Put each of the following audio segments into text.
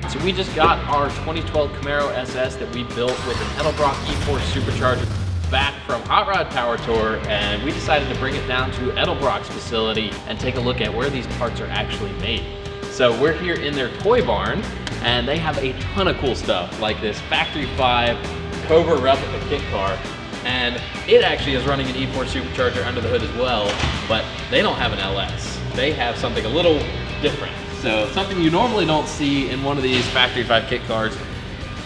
So we just got our 2012 Camaro SS that we built with an Edelbrock E4 Supercharger back from Hot Rod Power Tour, and we decided to bring it down to Edelbrock's facility and take a look at where these parts are actually made. So we're here in their toy barn, and they have a ton of cool stuff, like this Factory 5 Cobra replica kit car, and it actually is running an E4 Supercharger under the hood as well, but they don't have an LS. They have something a little different. So something you normally don't see in one of these Factory 5 kit cars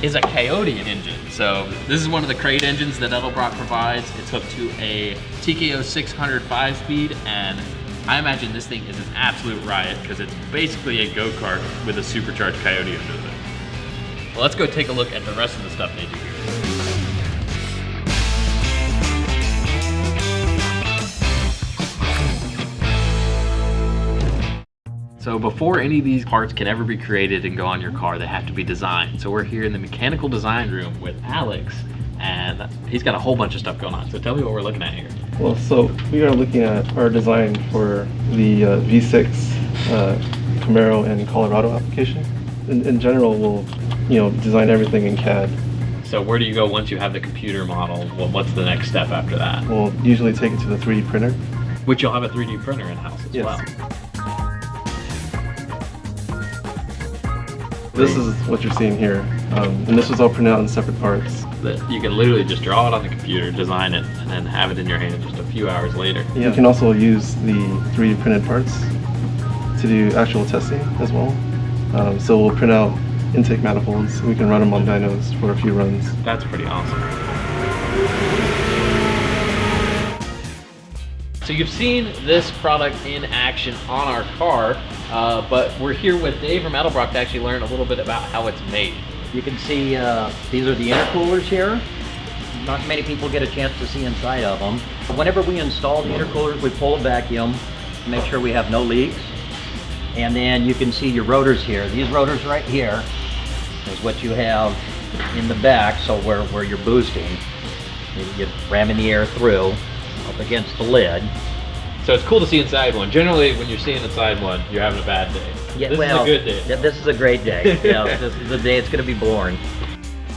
is a Coyote engine. So this is one of the crate engines that Edelbrock provides. It's hooked to a TKO 600 5-speed, and I imagine this thing is an absolute riot because it's basically a go-kart with a supercharged Coyote under it. Well, let's go take a look at the rest of the stuff they do here. So before any of these parts can ever be created and go on your car, they have to be designed. So we're here in the mechanical design room with Alex, and he's got a whole bunch of stuff going on. So tell me what we're looking at here. Well, so we are looking at our design for the V6 Camaro and Colorado application. In general, we'll design everything in CAD. So where do you go once you have the computer model? What's the next step after that? We'll usually take it to the 3D printer. Which you'll have a 3D printer in-house as well. This is what you're seeing here, and this was all printed out in separate parts. That you can literally just draw it on the computer, design it, and then have it in your hand just a few hours later. Yeah. You can also use the 3D printed parts to do actual testing as well. So we'll print out intake manifolds, and we can run them on dynos for a few runs. That's pretty awesome. So you've seen this product in action on our car, but we're here with Dave from Edelbrock to actually learn a little bit about how it's made. You can see these are the intercoolers here. Not many people get a chance to see inside of them. Whenever we install the intercoolers, we pull a vacuum to make sure we have no leaks. And then you can see your rotors here. These rotors right here is what you have in the back, so where you're boosting. You're ramming the air through up against the lid. So it's cool to see inside one. Generally, when you're seeing inside one, you're having a bad day. Yeah, this is a good day. This is a great day. Yeah, this is the day it's going to be born.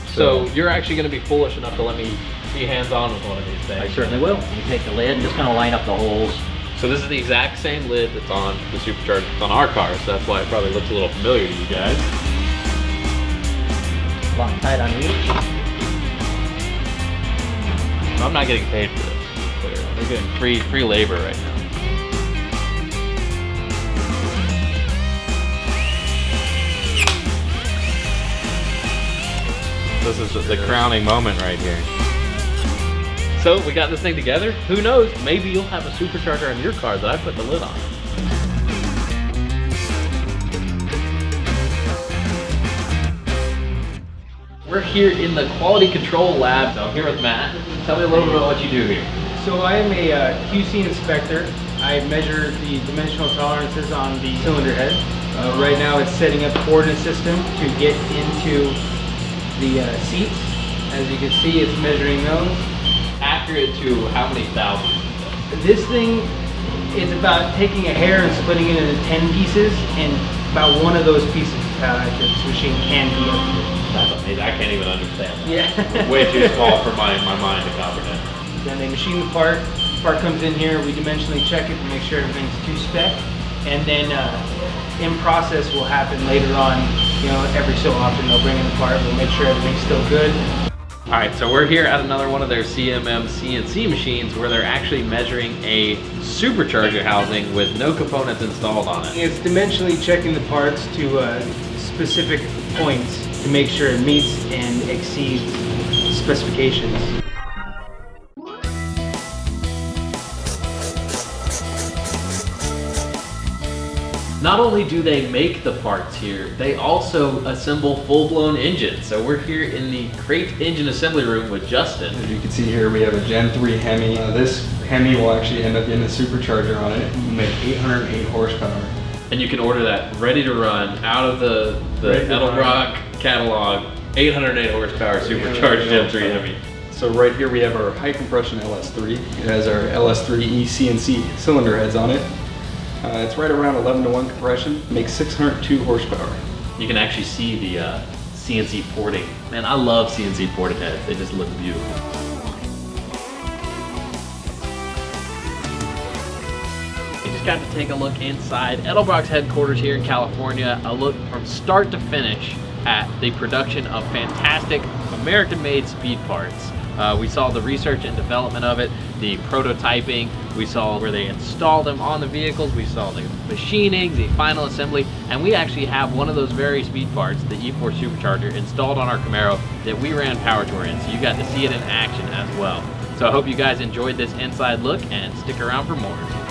So you're actually going to be foolish enough to let me be hands-on with one of these things. I certainly will. You take the lid, just kind of line up the holes. So this is the exact same lid that's on the Supercharger that's on our car, so that's why it probably looks a little familiar to you guys. Loctite on each. I'm not getting paid for this. We're getting free labor right now. This is the crowning moment right here. So we got this thing together. Who knows? Maybe you'll have a supercharger on your car that I put the lid on. We're here in the quality control lab. So I'm here with Matt. Tell me a little bit about what you do here. So I am a QC inspector. I measure the dimensional tolerances on the cylinder head. Right now it's setting up coordinate system to get into the seats. As you can see, it's measuring those. Accurate to how many thousands? This thing is about taking a hair and splitting it into 10 pieces, and about one of those pieces is how accurate this machine can be up to. That's amazing. I can't even understand that. Yeah. Way too small for my mind to comprehend. Then they machine the part. The part comes in here. We dimensionally check it to make sure everything's to spec, and then in process will happen later on. Every so often they'll bring in the part. We'll make sure everything's still good. All right, so we're here at another one of their CMM CNC machines where they're actually measuring a supercharger housing with no components installed on it. It's dimensionally checking the parts to specific points to make sure it meets and exceeds specifications. Not only do they make the parts here, they also assemble full-blown engines. So we're here in the crate engine assembly room with Justin. As you can see here, we have a Gen 3 Hemi. This Hemi will actually end up getting a supercharger on it. We'll make 808 horsepower. And you can order that ready to run out of the Edelbrock catalog, 808 horsepower supercharged Gen 3 Hemi. So right here we have our high compression LS3. It has our LS3E CNC cylinder heads on it. It's right around 11:1 compression, makes 602 horsepower. You can actually see the CNC porting. Man, I love CNC ported heads. They just look beautiful. We just got to take a look inside Edelbrock's headquarters here in California. A look from start to finish at the production of fantastic American-made speed parts. We saw the research and development of it, the prototyping, we saw where they installed them on the vehicles, we saw the machining, the final assembly, and we actually have one of those very speed parts, the E4 Supercharger, installed on our Camaro that we ran Power Tour in, so you got to see it in action as well. So I hope you guys enjoyed this inside look and stick around for more.